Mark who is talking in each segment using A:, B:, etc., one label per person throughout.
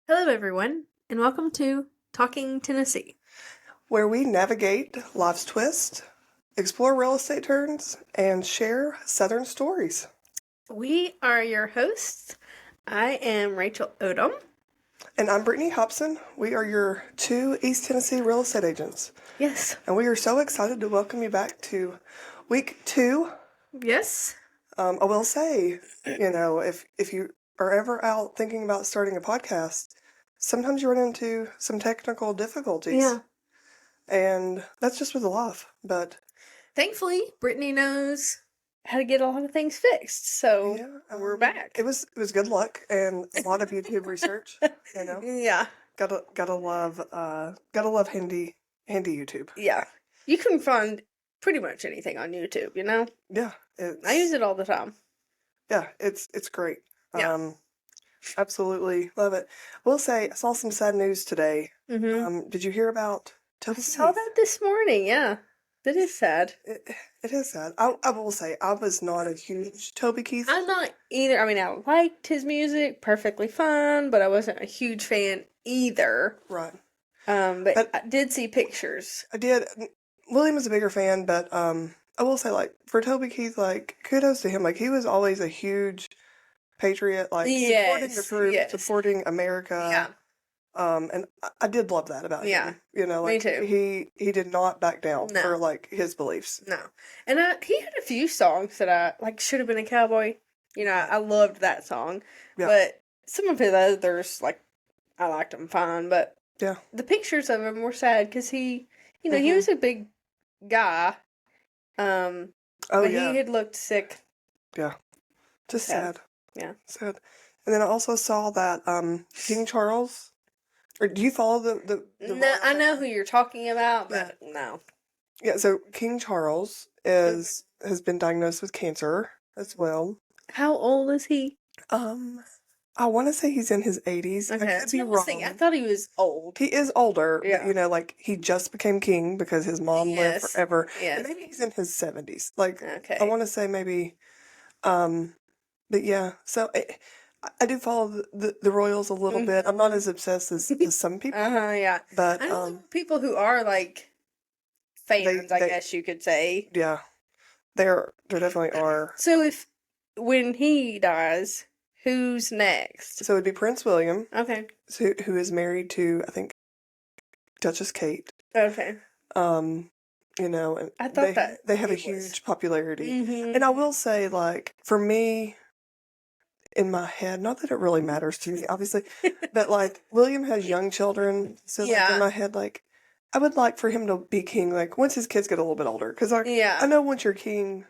A: Hello, everyone, and welcome to Talking Tennessee.
B: where we navigate life's twists, explore real estate turns, and share Southern stories.
A: We are your hosts. I am Rachel Odom.
B: And I'm Brittany Hobson. We are your two East Tennessee real estate agents.
A: Yes.
B: And we are so excited to welcome you back to week 2.
A: Yes.
B: I will say, if you are ever out thinking about starting a podcast, sometimes you run into some technical difficulties.
A: Yeah.
B: And that's just with life. But
A: Thankfully, Brittany knows how to get a lot of things fixed, so
B: yeah,
A: we're back.
B: It was good luck and a lot of YouTube research.
A: Yeah.
B: Gotta love handy YouTube.
A: Yeah. You can find pretty much anything on YouTube, you know?
B: Yeah,
A: I use it all the time.
B: Yeah, it's great.
A: Yeah.
B: Absolutely love it. Will say I saw some sad news today.
A: Mm-hmm.
B: Did you hear about
A: I
B: Toby
A: saw
B: Keith?
A: that this morning, yeah. That is sad.
B: It is sad. I will say I was not a huge Toby Keith.
A: I'm not either. I mean, I liked his music, perfectly fine, but I wasn't a huge fan either.
B: Right.
A: But I did see pictures.
B: I did. William was a bigger fan, but I will say, like, for Toby Keith, like, kudos to him. Like, he was always a huge patriot, like, supporting the troops, supporting America.
A: Yeah.
B: And I did love that about him.
A: Me too.
B: He did not back down
A: No.
B: for, like, his beliefs.
A: No. And he had a few songs that I, like, Should Have Been a Cowboy. You know, I loved that song.
B: Yeah.
A: But some of his others, like, I liked them fine, but
B: yeah,
A: the pictures of him were sad because he was a big guy. But he had looked sick.
B: Yeah. Just sad.
A: Yeah.
B: Sad. And then I also saw that King Charles. Or do you follow the
A: No, I know who you're talking about, but no.
B: Yeah, so King Charles has been diagnosed with cancer as well.
A: How old is he?
B: I want to say he's in his 80s.
A: Okay,
B: I could be wrong.
A: I thought he was old.
B: He is older,
A: Yeah.
B: but, like, he just became king because his mom lived forever.
A: Yes.
B: And maybe he's in his 70s. Like,
A: okay.
B: I want to say maybe, but yeah. So I do follow the royals a little bit. I'm not as obsessed as some people.
A: Yeah.
B: But
A: I know people who are, like, fans, I guess you could say.
B: Yeah. There definitely are.
A: So when he dies, who's next?
B: So it'd be Prince William.
A: Okay.
B: Who is married to, I think, Duchess Kate.
A: Okay.
B: And
A: I thought
B: they have a huge popularity.
A: Mm-hmm.
B: And I will say, like, for me, in my head, not that it really matters to me, obviously, but, like, William has young children, so, like, in my head, like, I would like for him to be king, like, once his kids get a little bit older, because I know once you're king,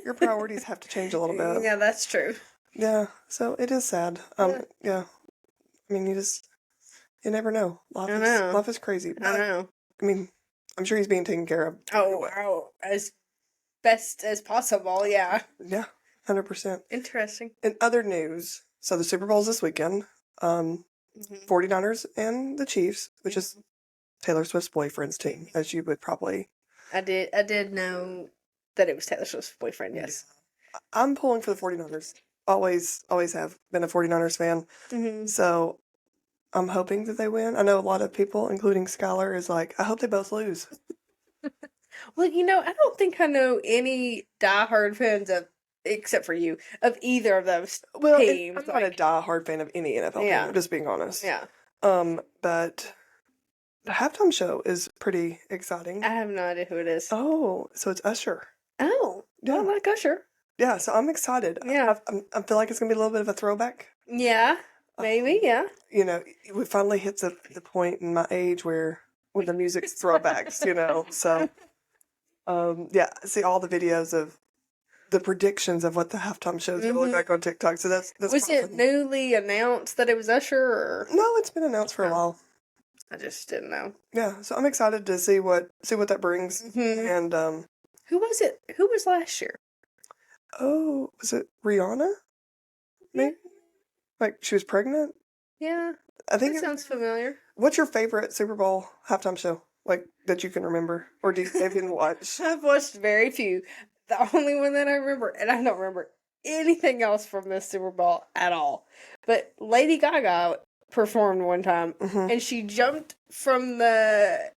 B: your priorities have to change a little bit.
A: Yeah, that's true.
B: Yeah, so it is sad. Yeah. I mean, you never know. Life is crazy.
A: I know.
B: I mean, I'm sure he's being taken care of.
A: Oh, as best as possible, yeah.
B: Yeah, 100%.
A: Interesting.
B: In other news, so the Super Bowl's this weekend. 49ers and the Chiefs, which is Taylor Swift's boyfriend's team, as you would probably.
A: I did know that it was Taylor Swift's boyfriend, yes.
B: Yeah. I'm pulling for the 49ers. Always have been a 49ers fan.
A: Mm-hmm.
B: So I'm hoping that they win. I know a lot of people, including Skylar, is like, I hope they both lose.
A: Well, I don't think I know any diehard fans except for you, of either of those teams.
B: I'm not a diehard fan of any NFL team, I'm just being honest.
A: Yeah.
B: But the halftime show is pretty exciting.
A: I have no idea who it is.
B: Oh, so it's Usher.
A: Oh, yeah. I like Usher.
B: Yeah, so I'm excited.
A: Yeah.
B: I feel like it's going to be a little bit of a throwback.
A: Yeah, maybe, yeah.
B: We finally hit the point in my age when the music's throwbacks, so, see all the videos of the predictions of what the halftime show is going to look like on TikTok, so that's
A: Was it newly announced that it was Usher, or?
B: No, it's been announced for a while.
A: I just didn't know.
B: Yeah, so I'm excited to see what that brings, and,
A: Who was it? Who was last year?
B: Oh, was it Rihanna? Maybe? Like, she was pregnant?
A: Yeah.
B: I think
A: that sounds familiar.
B: What's your favorite Super Bowl halftime show? Like, that you can remember? Or do you even watch?
A: I've watched very few. The only one that I remember, and I don't remember anything else from this Super Bowl at all. But Lady Gaga performed one time, and she jumped from the,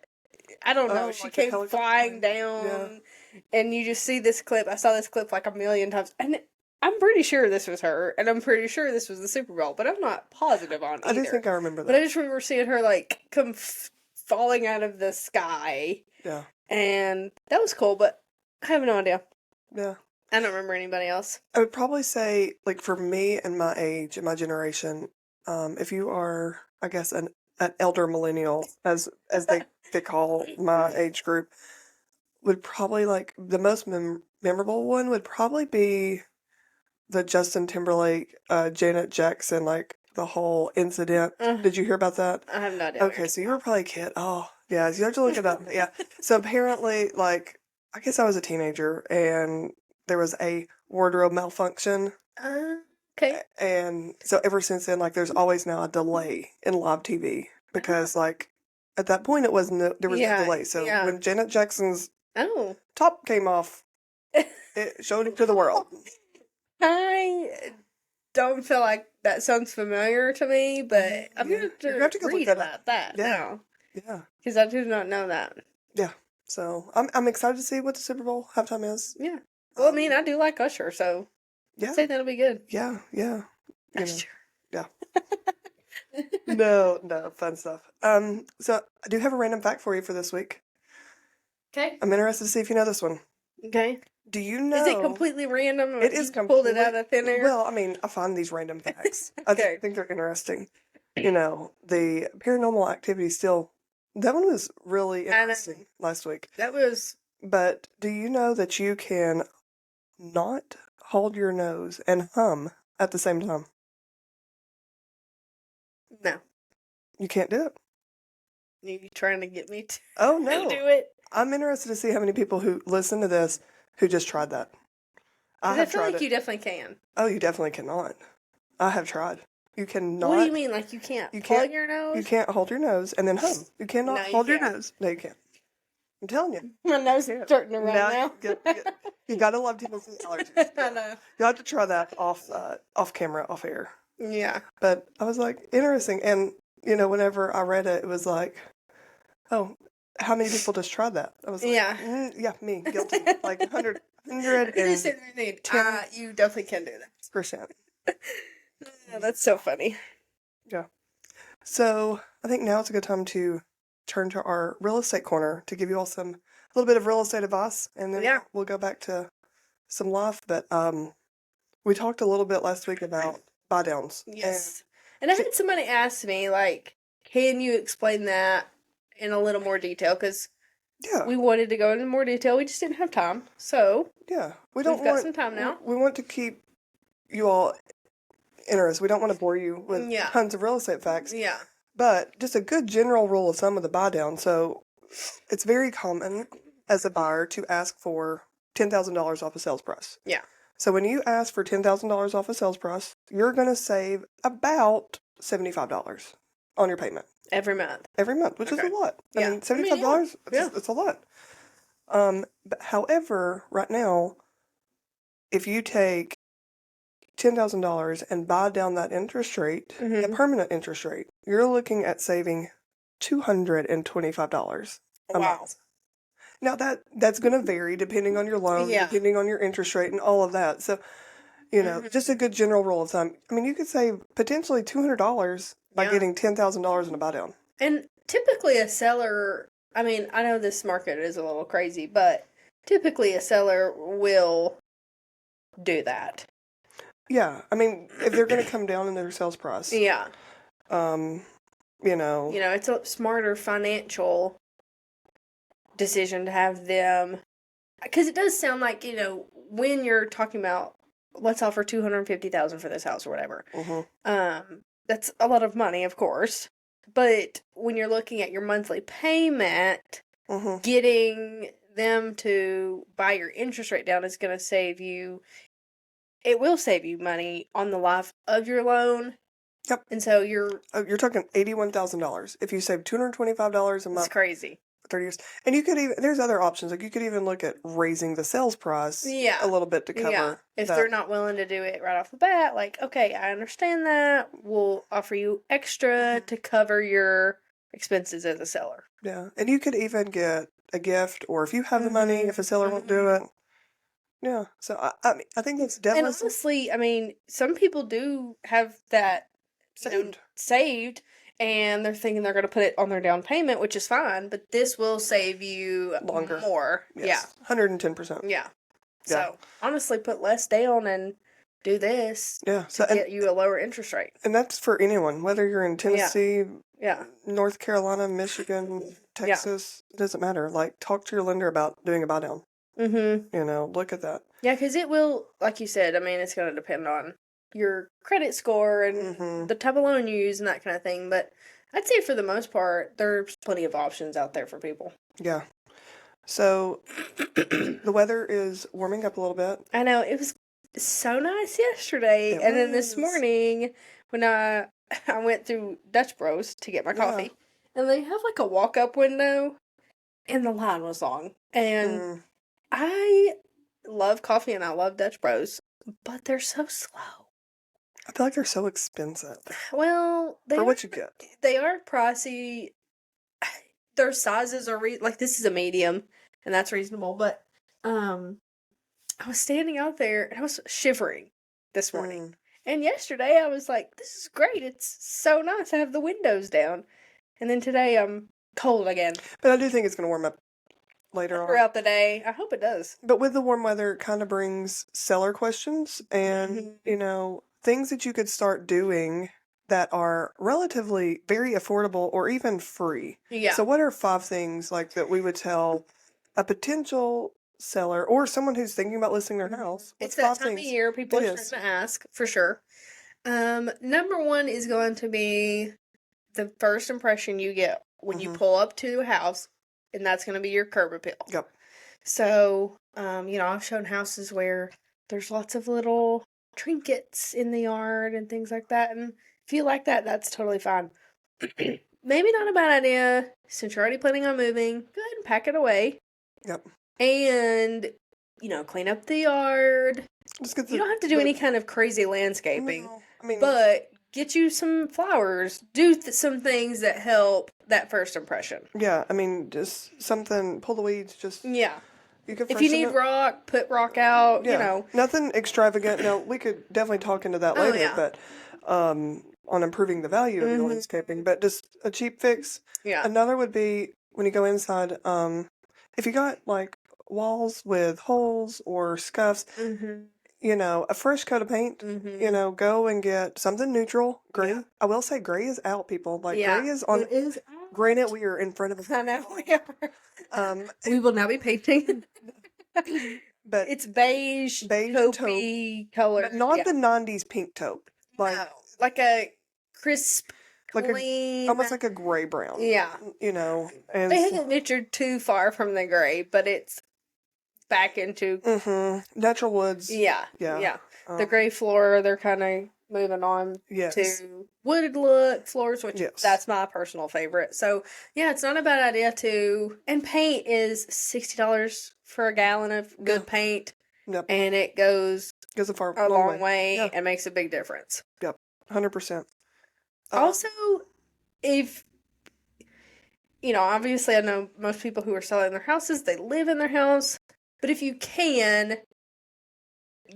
A: I don't know, she
B: like
A: came flying down, and you just see this clip. I saw this clip like a million times, and I'm pretty sure this was her, and I'm pretty sure this was the Super Bowl, but I'm not positive on
B: I
A: either.
B: do think I remember that.
A: But I just remember seeing her like come falling out of the sky.
B: Yeah.
A: And that was cool, but I have no idea.
B: Yeah.
A: I don't remember anybody else.
B: I would probably say, like, for me and my age and my generation, if you are, I guess, an elder millennial, as they call my age group, would probably, like, the most memorable one would probably be the Justin Timberlake, Janet Jackson, like, the whole incident. Did you hear about that?
A: I have no idea.
B: Okay, so you were probably a kid. Oh, yeah, you have to look it up. Yeah. So apparently, like, I guess I was a teenager, and there was a wardrobe malfunction.
A: Okay.
B: And so ever since then, like, there's always now a delay in live TV because, like, at that point, there was no delay. So when Janet Jackson's top came off, it showed it to the world.
A: I don't feel like that sounds familiar to me, but I'm going to have to go read about that now.
B: Yeah.
A: Because I do not know that.
B: Yeah. So I'm excited to see what the Super Bowl halftime is.
A: Yeah. Well, I mean, I do like Usher, so
B: yeah.
A: I'd say that'll be good.
B: Yeah, yeah.
A: Usher.
B: Yeah. No, fun stuff. So I do have a random fact for you for this week.
A: Okay.
B: I'm interested to see if you know this one.
A: Okay.
B: Do you know?
A: Is it completely random? Or
B: it is completely.
A: Pulled it out of thin air?
B: Well, I mean, I find these random facts.
A: Okay.
B: I think they're interesting. You know, the paranormal activity still. That one was really interesting last week.
A: That was.
B: But do you know that you can not hold your nose and hum at the same time?
A: No.
B: You can't do it.
A: You trying to get me to
B: no.
A: do it?
B: I'm interested to see how many people who listen to this who just tried that.
A: I feel like you definitely can.
B: Oh, you definitely cannot. I have tried. You cannot.
A: What do you mean? Like you can't hold your nose?
B: You can't hold your nose and then hum. You cannot hold your nose. No, you can't. I'm telling you.
A: My nose is starting to run now.
B: You gotta love Tennessee allergies.
A: I know.
B: You have to try that off camera, off air.
A: Yeah.
B: But I was like, interesting. And, you know, whenever I read it, it was like, oh, how many people just tried that? I was like, yeah, me, guilty. Like 100
A: you definitely can do that.
B: %.
A: That's so funny.
B: Yeah. So I think now it's a good time to turn to our real estate corner to give you all a little bit of real estate advice, and then we'll go back to some life. But we talked a little bit last week about buy downs.
A: Yes. And I had somebody ask me, like, can you explain that in a little more detail? Because we wanted to go into more detail. We just didn't have time. So we've got some time now.
B: We want to keep you all interested. We don't want to bore you with tons of real estate facts.
A: Yeah.
B: But just a good general rule of thumb of the buy down. So it's very common as a buyer to ask for $10,000 off a sales price.
A: Yeah.
B: So when you ask for $10,000 off a sales price, you're going to save about $75 on your payment.
A: Every month.
B: Every month, which is a lot. I mean, $75, it's a lot. But however, right now, if you take $10,000 and buy down that interest rate, a permanent interest rate, you're looking at saving $225 a month. Now that's going to vary depending on your loan, depending on your interest rate, and all of that. So, you know, just a good general rule of thumb. I mean, you could save potentially $200 by getting $10,000 in a buy down.
A: And typically a seller, I mean, I know this market is a little crazy, but typically a seller will do that.
B: Yeah, I mean, if they're going to come down in their sales price.
A: Yeah.
B: You know,
A: it's a smarter financial decision to have them, because it does sound like, when you're talking about, let's offer $250,000 for this house or whatever. That's a lot of money, of course. But when you're looking at your monthly payment, getting them to buy your interest rate down is going to save you. It will save you money on the life of your loan. Yep. And so you're
B: talking $81,000. If you save $225 a month.
A: That's crazy.
B: 30 years. And you could even, there's other options. Like you could even look at raising the sales price a little bit to cover
A: if
B: that.
A: they're not willing to do it right off the bat, like, okay, I understand that. We'll offer you extra to cover your expenses as a seller.
B: Yeah. And you could even get a gift, or if you have the money, if a seller won't do it. Yeah. So I mean, I think that's definitely.
A: And honestly, I mean, some people do have that saved, and they're thinking they're going to put it on their down payment, which is fine, but this will save you
B: longer.
A: More.
B: Yes. Yeah. 110%.
A: Yeah. So honestly, put less down and do this to get you a lower interest rate.
B: And that's for anyone, whether you're in Tennessee, North Carolina, Michigan, Texas, it doesn't matter. Like, talk to your lender about doing a buy down. Mm-hmm. You know, look at that.
A: Yeah, because it will, like you said, I mean, it's going to depend on your credit score and the type of loan you use and that kind of thing. But I'd say for the most part, there's plenty of options out there for people.
B: Yeah. So the weather is warming up a little bit.
A: I know. It was so nice yesterday. Then this morning, when I went through Dutch Bros to get my coffee, and they have like a walk-up window, and the line was long. And I love coffee and I love Dutch Bros, but they're so slow.
B: I feel like they're so expensive.
A: Well,
B: for what you get.
A: They are pricey. Their sizes are like, this is a medium, and that's reasonable, but I was standing out there and I was shivering this morning. And yesterday I was like, this is great. It's so nice. I have the windows down. And then today I'm cold again.
B: But I do think it's going to warm up later on.
A: Throughout the day. I hope it does.
B: But with the warm weather, it kind of brings seller questions and, you know, things that you could start doing that are relatively very affordable or even free. Yeah. So what are 5 things like that we would tell a potential seller or someone who's thinking about listing their house?
A: It's that time of year people are starting to ask, for sure. Number 1 is going to be the first impression you get when you pull up to a house, and that's going to be your curb appeal. Yep. So, you know, I've shown houses where there's lots of little trinkets in the yard and things like that, and if you like that, that's totally fine. Maybe not a bad idea, since you're already planning on moving, go ahead and pack it away. Yep. And, you know, clean up the yard. You don't have to do any kind of crazy landscaping. No, I mean, but get you some flowers. Do some things that help that first impression.
B: Yeah, I mean, just something, pull the weeds, just... Yeah.
A: If you need rock, put rock out, you know.
B: Nothing extravagant. Now, we could definitely talk into that later, but... on improving the value of your landscaping, but just a cheap fix. Yeah. Another would be when you go inside, if you got like walls with holes or scuffs, you know, a fresh coat of paint, you know, go and get something neutral. Gray. Yeah. I will say gray is out, people. Like gray is on. It is out. Granted, we are in front of.
A: I know we are. We will now be painting. But it's beige taupey color.
B: But not the 90s pink taupe. Like,
A: no, like a crisp, clean.
B: Almost like a gray brown. Yeah. You know. And
A: they haven't ventured too far from the gray, but it's back into.
B: Natural woods.
A: Yeah. Yeah. Yeah. The gray floor, they're kind of moving on to wooded look floors, which that's my personal favorite. So, yeah, it's not a bad idea to. And paint is $60 for a gallon of good paint. Yep. And it goes a long way and makes a big difference.
B: Yep. 100%.
A: Also, if, you know, obviously I know most people who are selling their houses, they live in their house. But if you can,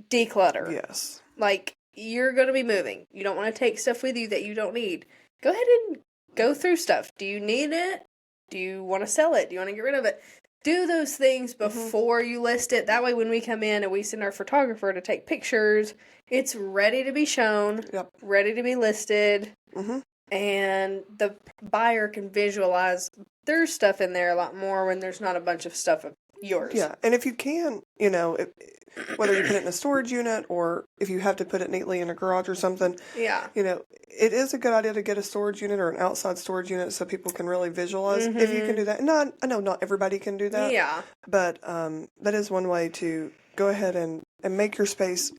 A: declutter. Yes. Like, you're going to be moving. You don't want to take stuff with you that you don't need. Go ahead and go through stuff. Do you need it? Do you want to sell it? Do you want to get rid of it? Do those things before you list it. That way when we come in and we send our photographer to take pictures, it's ready to be shown, ready to be listed, and the buyer can visualize there's stuff in there a lot more when there's not a bunch of stuff of yours.
B: Yeah, and if you can, you know, whether you put it in a storage unit or if you have to put it neatly in a garage or something, you know, it is a good idea to get a storage unit or an outside storage unit so people can really visualize if you can do that. I know not everybody can do that. Yeah. But that is one way to go ahead and make your space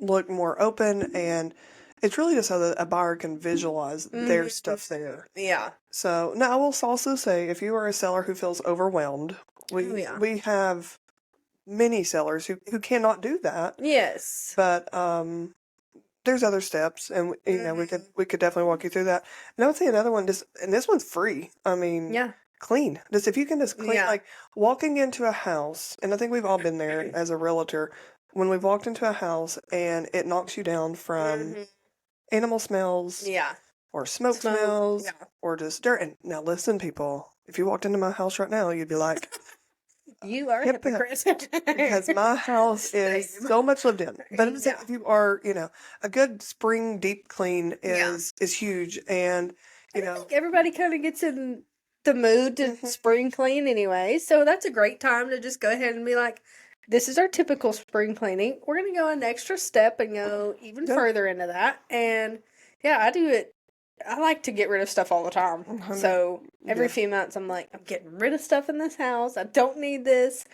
B: look more open and It's really just so that a buyer can visualize their
A: Mm-hmm.
B: stuff there.
A: Yeah.
B: So now I will also say, if you are a seller who feels overwhelmed,
A: Oh, yeah.
B: we have many sellers who cannot do that.
A: Yes.
B: But there's other steps, and you know we could definitely walk you through that. And I would say another one, just and this one's free. I mean,
A: Yeah.
B: clean. Just if you can just clean,
A: Yeah.
B: like walking into a house, and I think we've all been there as a realtor when we've walked into a house and it knocks you down from animal smells,
A: Yeah.
B: or smoke smells,
A: Yeah.
B: or just dirt. And now listen, people, if you walked into my house right now, you'd be like,
A: You are a
B: hip,
A: hypocrite.
B: because my house is
A: Same.
B: so much lived in. But I'm saying
A: Yeah.
B: if you are, you know, a good spring deep clean
A: Yeah.
B: is huge, and you
A: I
B: know,
A: think everybody kind of gets in the mood to spring clean anyway, so that's a great time to just go ahead and be like, this is our typical spring cleaning. We're going to go an extra step and go even
B: yeah,
A: further into that. And yeah, I do it. I like to get rid of stuff all the time.
B: 100,
A: So every
B: yeah.
A: few months, I'm like, I'm getting rid of stuff in this house. I don't need this.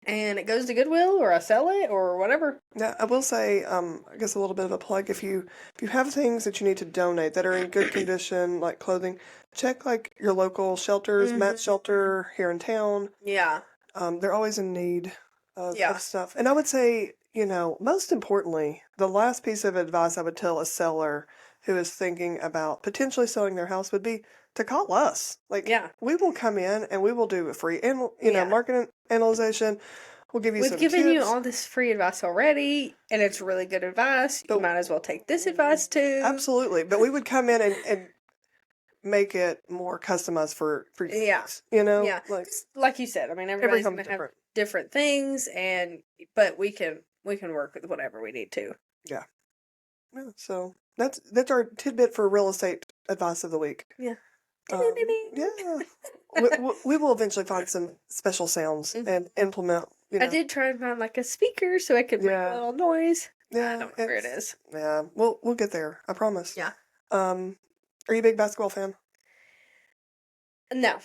A: And it goes to Goodwill or I sell it or whatever.
B: Yeah, I will say, I guess a little bit of a plug. If you have things that you need to donate that are in good condition, like clothing, check like your local shelters, Matt's shelter here in town.
A: Yeah.
B: They're always in need
A: Yeah.
B: of stuff. And I would say, you know, most importantly, the last piece of advice I would tell a seller who is thinking about potentially selling their house would be to call us. Like,
A: Yeah.
B: we will come in and we will do a free, and you know,
A: Yeah.
B: market analyzation. We'll give you
A: We've
B: some
A: given you
B: tips.
A: all this free advice already, and it's really good advice. You
B: But
A: might as well take this advice too.
B: absolutely. But we would come in and make it more customized for you
A: Yeah.
B: guys, you know?
A: Yeah.
B: Like,
A: 'Cause like you said, I mean,
B: every
A: everybody's
B: home's
A: gonna have
B: different.
A: different things, but we can work with whatever we need to.
B: Yeah. Yeah. So that's our tidbit for real estate advice of the week.
A: Yeah.
B: Yeah. We will eventually find some special sounds and implement, you
A: I
B: know.
A: did try and find like a speaker so I could make a little noise. I
B: Yeah.
A: don't know where it is.
B: Yeah. We'll get there. I promise.
A: Yeah.
B: Are you a big basketball fan?
A: No.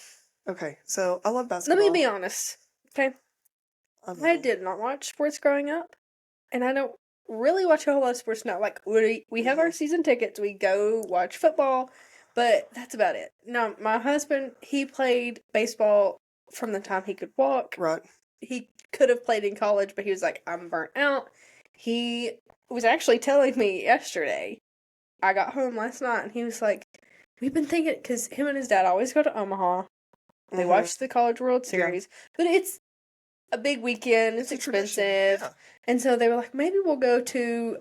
B: Okay. So I love
A: Let
B: basketball.
A: me be honest. Okay.
B: I
A: I did not watch sports growing up, and I don't really watch a whole lot of sports now. Like we have our season tickets, we go watch football, but that's about it. No, my husband, he played baseball from the time he could walk.
B: Right.
A: He could have played in college, but he was like, I'm burnt out. He was actually telling me yesterday. I got home last night, and he was like, "We've been thinking because him and his dad always go to Omaha. They watch the College World Series, but it's a big weekend. It's
B: a tradition,
A: expensive,
B: yeah.
A: and so they were like, maybe we'll go to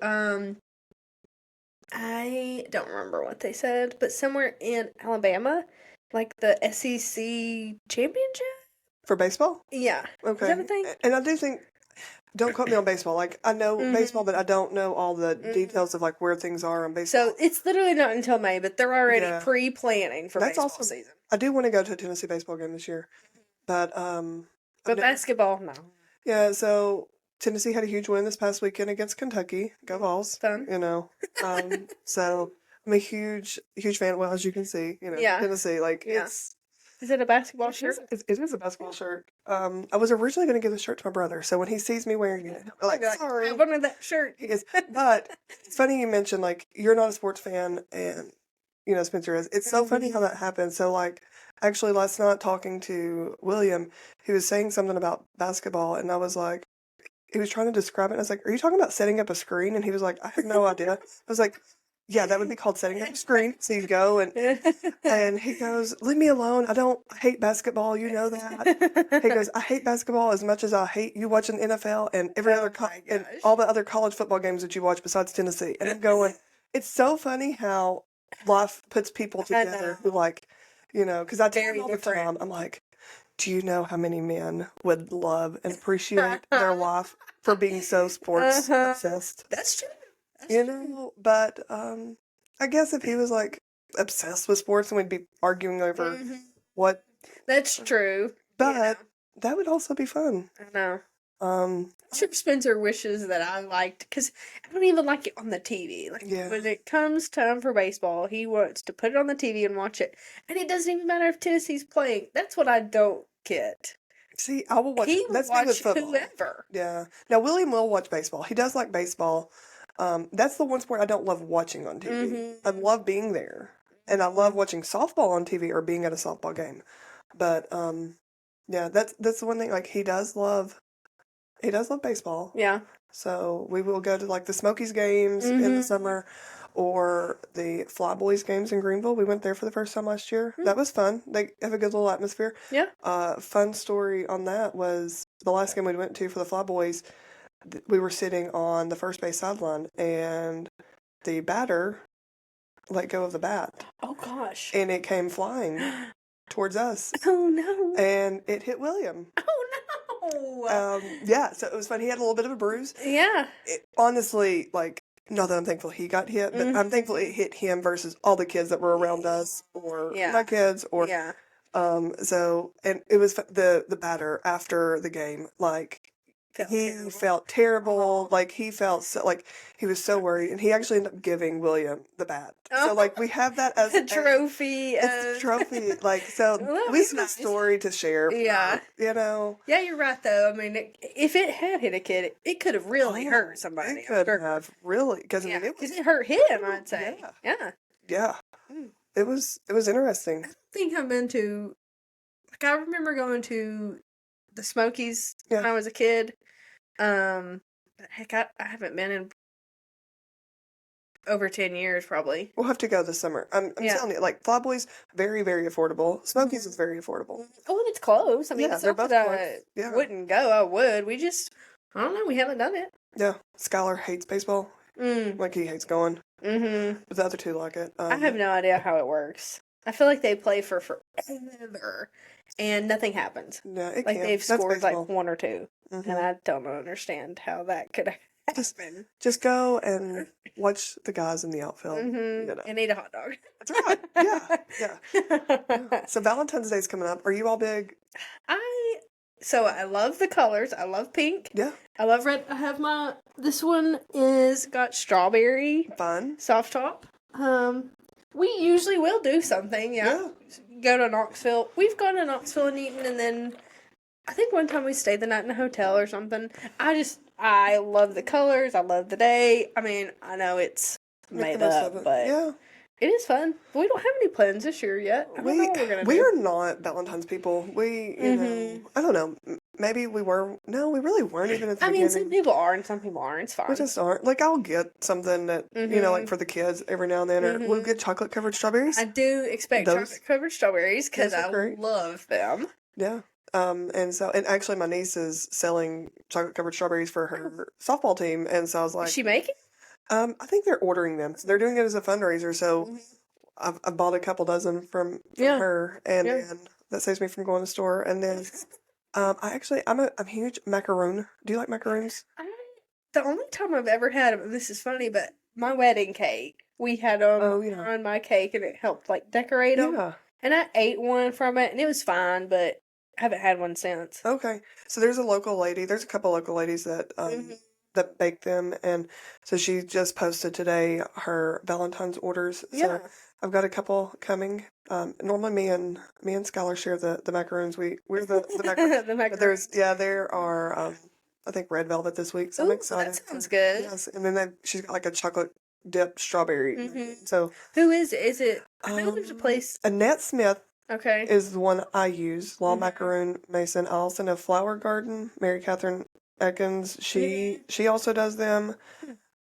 A: I don't remember what they said, but somewhere in Alabama, like the SEC championship
B: For baseball?
A: Yeah,
B: Okay.
A: is that a thing?
B: And I do think, don't quote me on baseball. Like, I know baseball, but I don't know all the details of like where things are on baseball.
A: So it's literally not until May, but they're already
B: Yeah.
A: pre-planning for
B: That's
A: baseball
B: awesome.
A: season.
B: I do want to go to a Tennessee baseball game this year, but
A: But basketball, no.
B: yeah. So Tennessee had a huge win this past weekend against Kentucky. Go Vols!
A: Fun.
B: You know, so I'm a huge fan. Well, as you can see, you know,
A: Yeah.
B: Tennessee, like
A: Yeah.
B: it's.
A: Is it a basketball shirt?
B: It is a basketball shirt. I was originally going to give the shirt to my brother, so when he sees me wearing it, I'm like, sorry.
A: I wanted that shirt.
B: He goes, but it's funny you mentioned like you're not a sports fan, and you know Spencer is. It's so funny how that happens. So like, actually last night talking to William, he was saying something about basketball, and I was like, he was trying to describe it. And I was like, are you talking about setting up a screen? And he was like, I have no idea. I was like, yeah, that would be called setting up a screen. So you go and he goes, leave me alone. I hate basketball. You know that. He goes, I hate basketball as much as I hate you watching NFL and every other and all the other college football games that you watch besides Tennessee. And I'm going, it's so funny how life puts people together who like, you know, because I tell him all the time, I'm like, do you know how many men would love and appreciate their wife for being so sports obsessed?
A: That's true.
B: You know, but I guess if he was like obsessed with sports, and we'd be arguing over what.
A: That's true.
B: But that would also be fun.
A: I know.
B: Um,
A: Sure, Spencer wishes that I liked, because I don't even like it on the TV. Like, when it comes time for baseball, he wants to put it on the TV and watch it. And it doesn't even matter if Tennessee's playing. That's what I don't get.
B: See, I will watch.
A: He will
B: Let's
A: watch
B: with football.
A: whoever.
B: Yeah. Now William will watch baseball. He does like baseball. That's the one sport I don't love watching on TV.
A: Mm-hmm.
B: I love being there, and I love watching softball on TV or being at a softball game. But yeah, that's the one thing. Like he does love baseball.
A: Yeah.
B: So we will go to like the Smokies games in the summer, or the Flyboys games in Greenville. We went there for the first time last year. That was fun. They have a good little atmosphere.
A: Yeah.
B: Fun story on that was the last game we went to for the Flyboys. We were sitting on the first base sideline, and the batter let go of the bat,
A: Oh gosh.
B: and it came flying towards us,
A: Oh no.
B: and it hit William.
A: Oh no.
B: Yeah, so it was fun. He had a little bit of a bruise.
A: Yeah.
B: Honestly, like, not that I'm thankful he got hit, but I'm thankful it hit him versus all the kids that were around us, or my kids, or
A: Yeah.
B: So, and it was the batter after the game, like. Felt terrible. Like he felt so, like he was so worried, and he actually ended up giving William the bat. So like we have that as
A: a trophy.
B: It's a trophy. Like so,
A: Well,
B: at least
A: nice.
B: a story to share.
A: Yeah,
B: you know.
A: Yeah, you're right though. I mean, if it had hit a kid, it could have really hurt somebody.
B: It could have really, because I mean,
A: it hurt him. I'd say. Yeah.
B: It was interesting.
A: I don't think I've been to. Like I remember going to the Smokies when I was a kid. Heck, I haven't been in over 10 years, probably.
B: We'll have to go this summer. I'm telling you, like, Flyboys, very, very affordable. Smokies is very affordable.
A: Oh, and it's close. I mean, it's
B: they're
A: not
B: both
A: that
B: close.
A: I wouldn't go. I would. We just, I don't know, we haven't done it.
B: Yeah. Skylar hates baseball. Like, he hates going.
A: Mm-hmm.
B: But the other two like it.
A: I have no idea how it works. I feel like they play for forever, and nothing happens.
B: Yeah, it
A: like
B: can.
A: they've
B: That's
A: scored
B: baseball.
A: like one or two, and I don't understand how that could happen.
B: Just go and watch the guys in the outfield.
A: You know. And eat a hot dog.
B: That's right. Yeah. So Valentine's Day's coming up. Are you all big?
A: So I love the colors. I love pink.
B: Yeah.
A: I love red. I have this one is got strawberry.
B: Fun.
A: Soft top. We usually will do something, yeah. Go to Knoxville. We've gone to Knoxville and eaten, and then I think one time we stayed the night in a hotel or something. I love the colors. I love the day. I mean, I know it's made up, but it is fun. We don't have any plans this year yet. I don't know what we're going to do.
B: We are not Valentine's people. We, you know, I don't know. Maybe we were. No, we really weren't even at the beginning.
A: I mean, some people are and some people aren't. It's fine.
B: We just aren't. Like, I'll get something that, you know, like for the kids every now and then. Or we'll get chocolate-covered strawberries.
A: I do expect chocolate-covered strawberries because I love them.
B: Yeah. And actually my niece is selling chocolate-covered strawberries for her softball team. And so I was like...
A: Is she making?
B: I think they're ordering them. So they're doing it as a fundraiser. So I've bought a couple dozen from her. And that saves me from going to the store. And then... I'm a huge macaroon. Do you like macaroons?
A: The only time I've ever had them, this is funny, but my wedding cake, we had them on my cake, and it helped like decorate them. Yeah. And I ate one from it, and it was fine, but I haven't had one since.
B: Okay, so there's a couple local ladies that that bake them, and so she just posted today her Valentine's orders. So I've got a couple coming. Normally me and Skylar share the macaroons. We're the macaroons.
A: The macaroons.
B: But there are I think red velvet this week, so I'm excited.
A: That sounds good.
B: Yes, and then she's got like a chocolate dipped strawberry. So
A: who is it? Is it? I know there's a place.
B: Annette Smith.
A: Okay.
B: Is the one I use. Law Macaroon Mason. I also know Flower Garden. Mary Catherine Ekins. She also does them.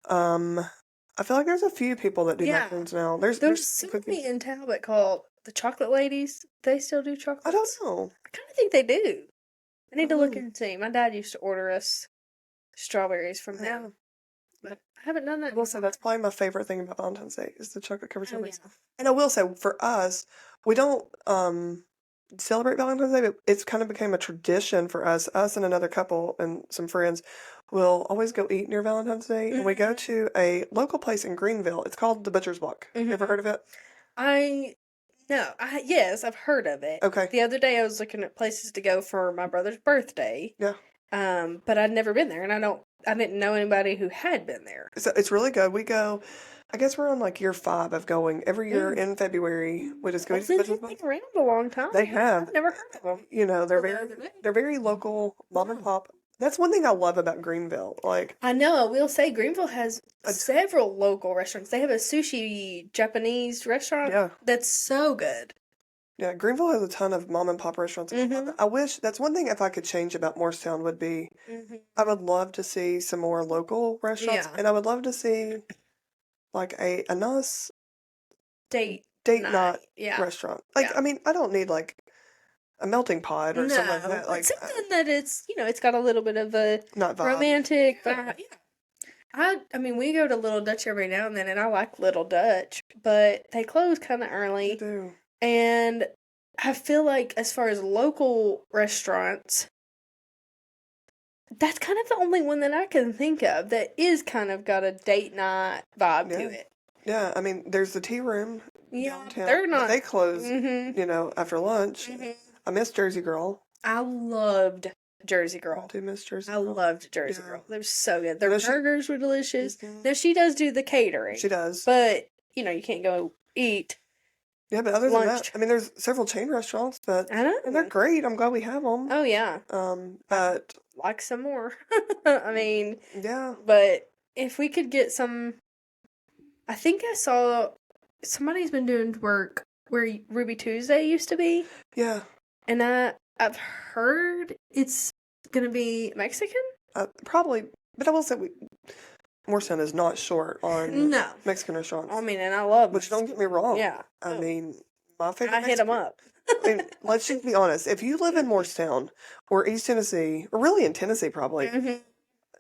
B: I feel like there's a few people that do macaroons now. There's
A: something in Talbot called the Chocolate Ladies. They still do chocolate.
B: I don't know.
A: I kind of think they do. I need to look and see. My dad used to order us strawberries from them. But I haven't done that.
B: I will say that's probably my favorite thing about Valentine's Day is the chocolate covered strawberries. And I will say for us, we don't celebrate Valentine's Day, but it's kind of became a tradition for us. Us and another couple and some friends will always go eat near Valentine's Day, and we go to a local place in Greenville. It's called the Butcher's Block. You ever heard of it?
A: Yes, I've heard of it.
B: Okay.
A: The other day I was looking at places to go for my brother's birthday.
B: Yeah.
A: But I'd never been there, and I didn't know anybody who had been there.
B: So it's really good. We go. I guess we're on like year 5 of going every year in February. We just go.
A: They've been around a long time.
B: They have.
A: I've never heard of them.
B: You know, they're very local, mom and pop That's one thing I love about Greenville. Like,
A: I know, I will say Greenville has
B: a
A: several local restaurants. They have a sushi Japanese restaurant
B: yeah,
A: that's so good.
B: yeah. Greenville has a ton of mom and pop restaurants.
A: Mm-hmm.
B: I wish that's one thing if I could change about Morristown would be
A: Mm-hmm.
B: I would love to see some more local restaurants,
A: Yeah.
B: and I would love to see like a nice
A: Date
B: date night
A: night. Yeah.
B: restaurant. Like,
A: Yeah.
B: I mean, I don't need like a melting pot or something like
A: No,
B: that.
A: but
B: Like,
A: something that it's, it's got a little bit of a
B: not vibe.
A: romantic vibe. Yeah. I mean, we go to Little Dutch every now and then, and I like Little Dutch, but they close kind of
B: I
A: early.
B: do.
A: And I feel like, as far as local restaurants, that's kind of the only one that I can think of that is kind of got a date night vibe
B: Yeah.
A: to it.
B: Yeah, I mean, there's the tea room
A: Yeah,
B: downtown,
A: they're
B: but
A: not.
B: they close,
A: Mm-hmm.
B: after lunch.
A: Mm-hmm.
B: I miss Jersey Girl.
A: I loved Jersey
B: I
A: Girl.
B: do miss Jersey
A: I
B: Girl.
A: loved Jersey
B: Yeah.
A: Girl. They were so good.
B: I
A: Their
B: know she,
A: burgers were delicious.
B: Mhm.
A: Now, she does do the catering,
B: She does.
A: but, you can't go eat
B: Yeah, but other than that,
A: lunch.
B: I mean, there's several chain restaurants, but
A: I know.
B: and they're great. I'm glad we have them.
A: Oh, yeah.
B: But
A: Like some more. I mean,
B: yeah,
A: but if we could get some, I think I saw somebody's been doing work where Ruby Tuesday used to be,
B: yeah,
A: and I've heard it's gonna be Mexican.
B: probably. But I will say, Morrison is not short on
A: No,
B: Mexican restaurants.
A: I mean, and I love.
B: Which don't get me wrong.
A: Yeah,
B: I
A: oh,
B: mean, my favorite
A: I hit them up.
B: I mean, let's just be honest. If you live in Morristown or East Tennessee, or really in Tennessee, probably,
A: Mm-hmm.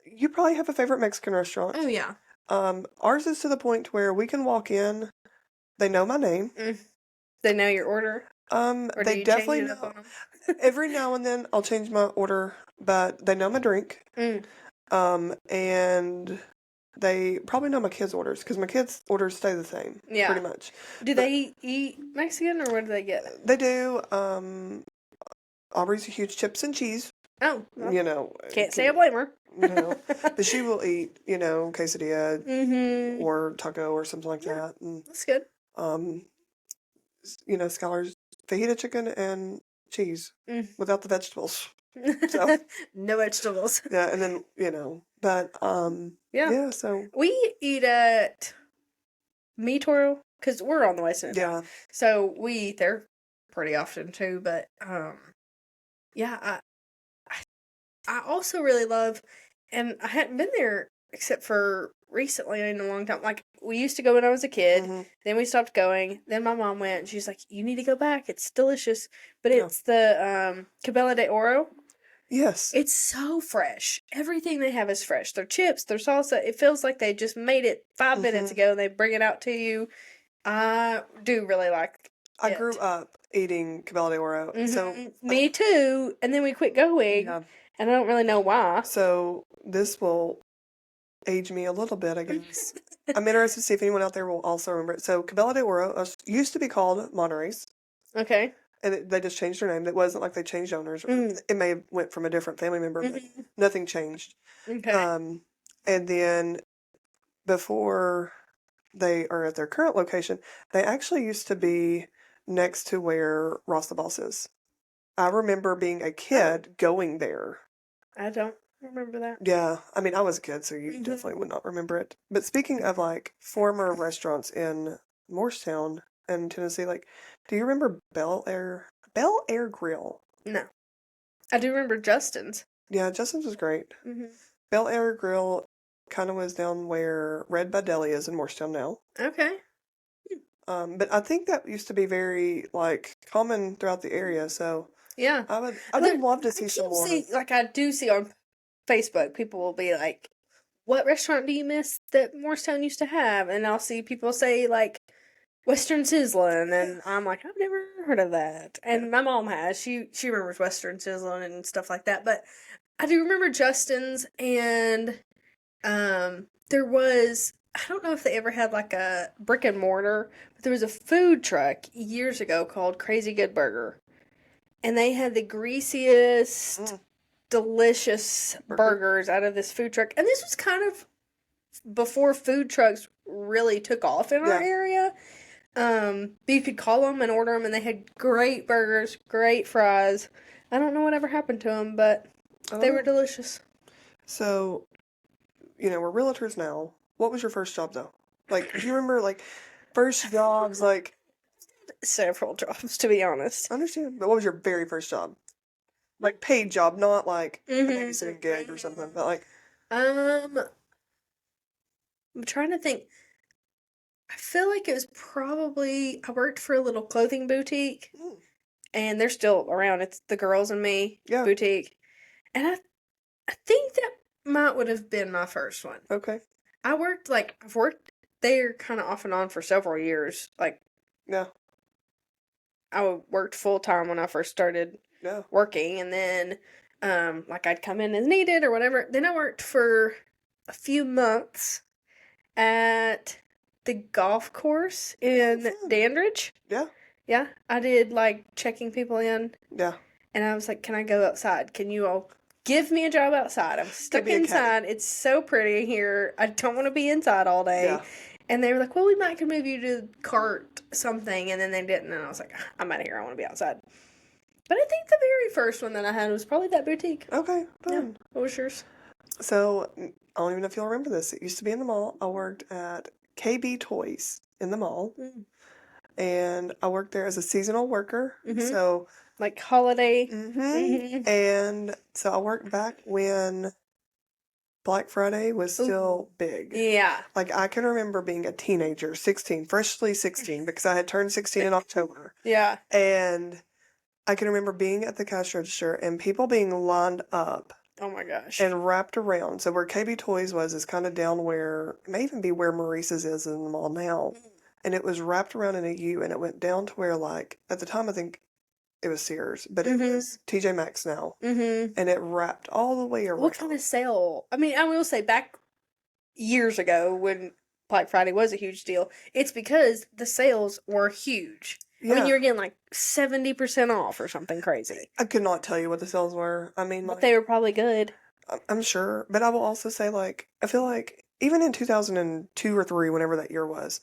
B: you probably have a favorite Mexican restaurant.
A: Oh yeah.
B: Ours is to the point where we can walk in. They know my name.
A: They know your order. Or do
B: They
A: you
B: definitely
A: change it up
B: know.
A: on them?
B: Every now and then, I'll change my order, but they know my drink. And they probably know my kids' orders because my kids' orders stay the same.
A: Yeah.
B: Pretty much.
A: Do they eat Mexican or what do they get?
B: They do. Aubrey's a huge chips and cheese.
A: Oh, well, can't say I blame her.
B: But she will eat, quesadilla or taco or something like that. And
A: that's good.
B: Skylar's fajita chicken and cheese without the vegetables. So
A: no vegetables.
B: yeah, and then but yeah. So
A: we eat at Me Toro because we're on the west end.
B: Yeah.
A: So we eat there pretty often too. But yeah, I also really love, and I hadn't been there except for recently in a long time. Like, we used to go when I was a kid, then we stopped going, then my mom went, and she's like, you need to go back, it's delicious. But it's the Cabela de Oro.
B: Yes.
A: It's so fresh. Everything they have is fresh. Their chips, their salsa, it feels like they just made it 5 minutes ago and they bring it out to you. I do really like it.
B: I grew up eating Cabela de Oro. So
A: me too. And then we quit going.
B: Yeah.
A: And I don't really know why.
B: So this will age me a little bit, I guess. I'm interested to see if anyone out there will also remember it. So Cabela de Oro used to be called Monterey's.
A: Okay.
B: And they just changed their name. It wasn't like they changed owners. It may have went from a different family member, but nothing changed.
A: Okay.
B: And then before they are at their current location, they actually used to be next to where Ross the Boss is. I remember being a kid going there.
A: I don't remember that.
B: Yeah. I mean, I was a kid, so you definitely would not remember it. But speaking of like former restaurants in Morristown and Tennessee, like, do you remember Bel Air Grill?
A: No. I do remember Justin's.
B: Yeah, Justin's was great. Bel Air Grill kind of was down where Red by Deli is in Morristown now.
A: Okay.
B: But I think that used to be very like common throughout the area. So
A: yeah,
B: I would love to see some more.
A: I do see on Facebook, people will be like, "What restaurant do you miss that Morristown used to have?" And I'll see people say like Western Sizzlin', and I'm like, I've never heard of that. And my mom has. She remembers Western Sizzlin' and stuff like that. But I do remember Justin's, and there was, I don't know if they ever had like a brick and mortar, but there was a food truck years ago called Crazy Good Burger. And they had the greasiest, delicious burgers out of this food truck. And this was kind of before food trucks really took off in our area. But you could call them and order them, and they had great burgers, great fries. I don't know whatever happened to them, but They were delicious.
B: So, we're realtors now. What was your first job, though? Like, do you remember, like, first jobs, like...
A: Several jobs, to be honest.
B: I understand. But what was your very first job? Like, paid job, not, like, a babysitting gig or something, but, like...
A: I'm trying to think. I feel like it was probably... I worked for a little clothing boutique. And they're still around. It's the Girls and Me boutique. And I think that would have been my first one.
B: Okay.
A: I've worked there kind of off and on for several years. Like,
B: yeah.
A: I worked full time when I first started working, and then, like, I'd come in as needed or whatever. Then I worked for a few months at the golf course in Dandridge.
B: Yeah.
A: Yeah, I did, like, checking people in.
B: Yeah.
A: And I was like, can I go outside? Can you all give me a job outside? I'm stuck inside. It's so pretty here. I don't want to be inside all day. Yeah. And they were like, well, we might could move you to cart something. And then they didn't. And I was like, I'm out of here. I want to be outside. But I think the very first one that I had was probably that boutique.
B: Okay, fun.
A: Yeah. What was yours?
B: So, I don't even know if you'll remember this. It used to be in the mall. I worked at KB Toys in the mall. And I worked there as a seasonal worker. So...
A: like holiday.
B: And so I worked back when Black Friday was still big.
A: Yeah.
B: Like, I can remember being a teenager, 16, freshly 16, because I had turned 16 in October.
A: Yeah.
B: And I can remember being at the cash register and people being lined up.
A: Oh my gosh.
B: And wrapped around. So where KB Toys was is kind of down where, it may even be where Maurice's is in the mall now. And it was wrapped around in a U, and it went down to where, like, at the time I think it was Sears, but it was TJ Maxx now. And it wrapped all the way around.
A: What kind of sale? I mean, I will say back years ago when Black Friday was a huge deal, it's because the sales were huge. Yeah. I mean, you were getting like 70% off or something crazy.
B: I could not tell you what the sales were. I mean,
A: but they were probably good.
B: I'm sure. But I will also say, like, I feel like even in 2002 or 3, whenever that year was,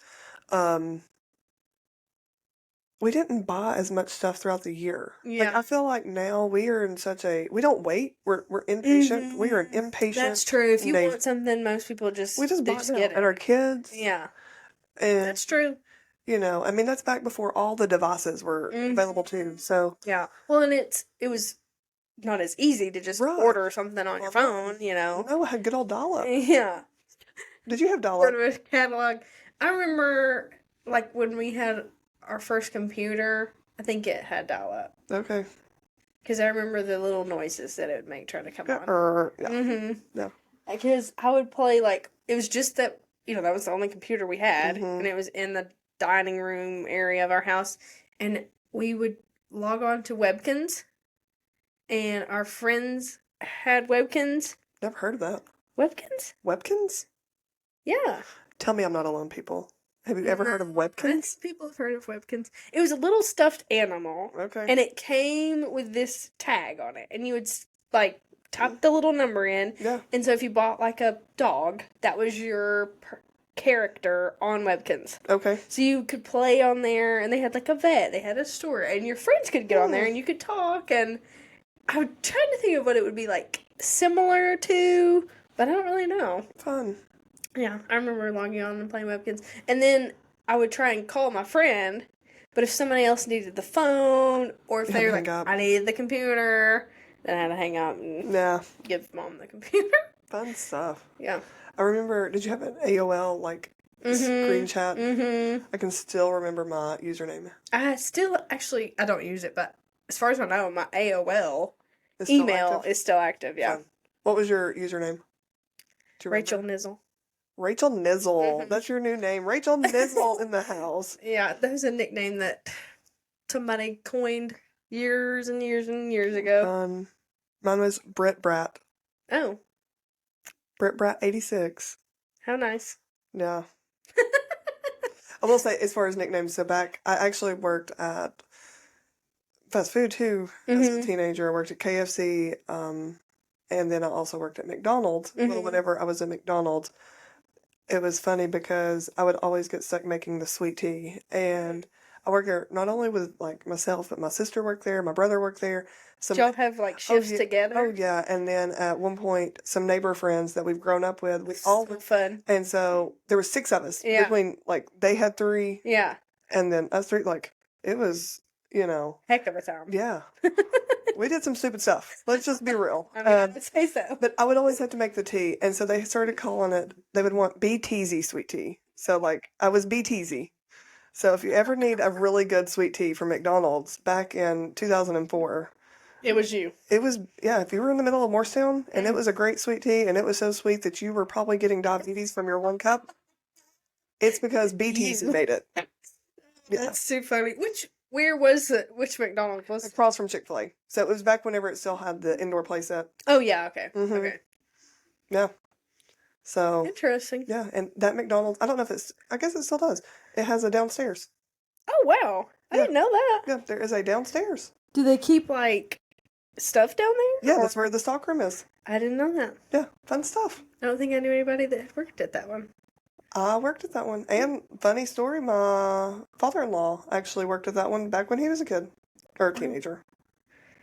B: we didn't buy as much stuff throughout the year. Yeah. Like, I feel like now we are in such a... We don't wait. We're impatient. We are an impatient...
A: That's true. If you want something, most people just...
B: We just buy it. And our kids.
A: Yeah.
B: And,
A: that's true.
B: I mean, that's back before all the devices were available too, so...
A: Yeah. Well, and it was not as easy to just order something on your phone,
B: No, I had good old dial-up.
A: Yeah.
B: Did you have dial-up?
A: Go to a catalog. I remember, like, when we had... our first computer, I think it had dial-up.
B: Okay.
A: Because I remember the little noises that it would make trying to come on.
B: Yeah. Yeah.
A: Because I would play, like, it was just that, that was the only computer we had, and it was in the dining room area of our house, and we would log on to Webkins, and our friends had Webkins.
B: Never heard of that.
A: Webkins?
B: Webkins?
A: Yeah.
B: Tell me I'm not alone, people. Have you ever heard of Webkins?
A: People have heard of Webkins. It was a little stuffed animal.
B: Okay.
A: And it came with this tag on it. And you would, like, type the little number in.
B: Yeah.
A: And so if you bought, like, a dog, that was your character on Webkins.
B: Okay.
A: So you could play on there, and they had, like, a vet. They had a store. And your friends could get on there, and you could talk. And I'm trying to think of what it would be, like, similar to, but I don't really know.
B: Fun.
A: Yeah, I remember logging on and playing Webkins. And then I would try and call my friend, but if somebody else needed the phone, or if they were like, I needed the computer, then I had to hang up and give mom the computer.
B: Fun stuff.
A: Yeah.
B: I remember, did you have an AOL, like, screen chat? I can still remember my username.
A: I don't use it, but as far as I know, my AOL email is still active, yeah.
B: Fun. What was your username?
A: Rachel Nizzle.
B: Rachel Nizzle. That's your new name. Rachel Nizzle in the house.
A: Yeah, that was a nickname that somebody coined years and years and years ago.
B: Mine was Brett Brat.
A: Oh.
B: Brett Brat 86.
A: How nice.
B: Yeah. I will say, as far as nicknames, so back, I actually worked at fast food too as a teenager. I worked at KFC, and then I also worked at McDonald's. Well, whenever I was at McDonald's, it was funny because I would always get stuck making the sweet tea, and I worked there not only with like myself, but my sister worked there, my brother worked there.
A: Did y'all have like shifts together?
B: Oh yeah, and then at one point, some neighbor friends that we've grown up with, we all
A: so fun.
B: and so there were 6 of us between like they had 3, and then us 3. Like it was,
A: heck of a time.
B: Yeah, we did some stupid stuff. Let's just be real.
A: I mean, I'd say so.
B: But I would always have to make the tea, and so they started calling it. They would want BTZ sweet tea. So like I was BTZ. So if you ever need a really good sweet tea from McDonald's back in 2004.
A: It was you.
B: It was, yeah, if you were in the middle of Morristown and it was a great sweet tea and it was so sweet that you were probably getting diabetes from your 1 cup, it's because BTZ made it. Yeah.
A: That's too funny. Which McDonald's was it?
B: Across from Chick-fil-A. So it was back whenever it still had the indoor playset.
A: Oh, yeah, okay.
B: Mm-hmm.
A: Okay.
B: Yeah. So.
A: Interesting.
B: Yeah, and that McDonald's, I don't know if I guess it still does. It has a downstairs.
A: Oh, wow. I didn't know that.
B: Yeah, there is a downstairs.
A: Do they keep, like, stuff down there?
B: Yeah, that's where the stockroom is.
A: I didn't know that.
B: Yeah, fun stuff.
A: I don't think I knew anybody that worked at that one.
B: I worked at that one. And funny story, my father-in-law actually worked at that one back when he was a kid. Or a teenager.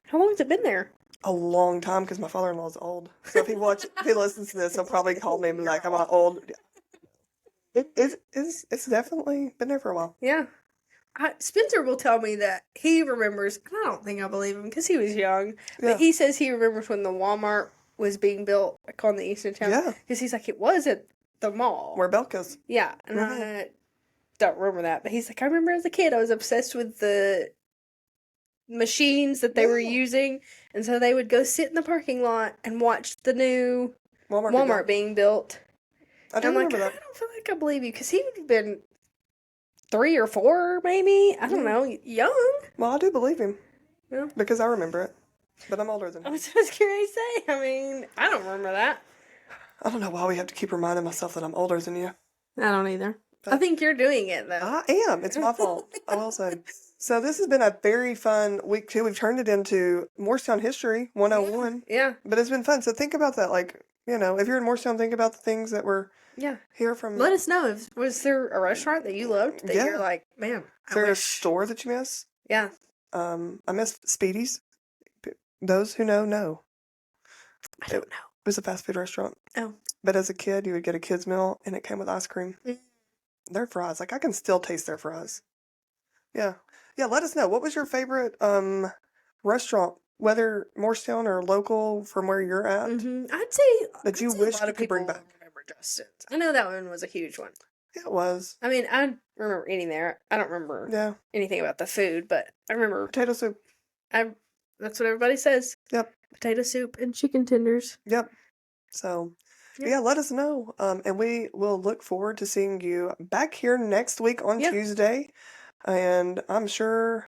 A: How long has it been there?
B: A long time, because my father-in-law's old. So if he listens to this, he'll probably call me and be like, I'm not old. It's definitely been there for a while.
A: Yeah. Spencer will tell me that he remembers, and I don't think I believe him because he was young, but he says he remembers when the Walmart was being built like on the east of town.
B: Yeah.
A: Because he's like, it was at the mall.
B: Where Belka's.
A: Yeah. And I don't remember that, but he's like, I remember as a kid I was obsessed with the machines that they were using, and so they would go sit in the parking lot and watch the new Walmart being built.
B: I don't remember that.
A: I don't feel like I believe you, because he would have been 3 or 4, maybe. I don't know, young.
B: Well, I do believe him.
A: Yeah.
B: Because I remember it. But I'm older than him.
A: I was curious to say. I mean, I don't remember that.
B: I don't know why we have to keep reminding myself that I'm older than you.
A: I don't either. But I think you're doing it, though.
B: I am. It's my fault. I will say. So this has been a very fun week, too. We've turned it into Morristown History 101.
A: Yeah.
B: But it's been fun. So think about that. Like, if you're in Morristown, think about the things that were here from...
A: Let us know. Was there a restaurant that you loved that you're like, man,
B: Is there a store that you miss?
A: Yeah.
B: I miss Speedy's. Those who know.
A: I don't know.
B: It was a fast food restaurant.
A: Oh.
B: But as a kid, you would get a kid's meal, and it came with ice cream. Their fries. Like, I can still taste their fries. Yeah. Yeah, let us know. What was your favorite restaurant, whether Morristown or local from where you're at?
A: I'd say
B: that you wish you could bring back.
A: Remember Justin's. I know that one was a huge one.
B: It was.
A: I mean, I remember eating there. I don't remember anything about the food, but I remember...
B: Potato soup.
A: That's what everybody says.
B: Yep.
A: Potato soup and chicken tenders.
B: Yep. So, yeah, let us know. And we will look forward to seeing you back here next week on Tuesday. And I'm sure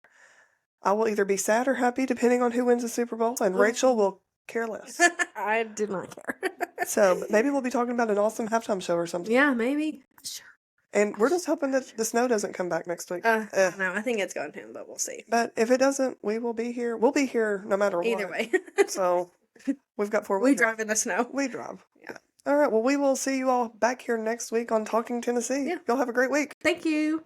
B: I will either be sad or happy depending on who wins the Super Bowl. And Rachel will care less.
A: I do not care.
B: So maybe we'll be talking about an awesome halftime show or something.
A: Yeah, maybe. Sure.
B: And we're just hoping that the snow doesn't come back next week.
A: I don't know. I think it's going to, but we'll see.
B: But if it doesn't, we will be here. We'll be here no matter what.
A: Either way.
B: So we've got 4
A: weeks. We drive in the snow.
B: We drive. Yeah. All right. Well, we will see you all back here next week on Talking Tennessee.
A: Yeah.
B: Y'all have a great week.
A: Thank you.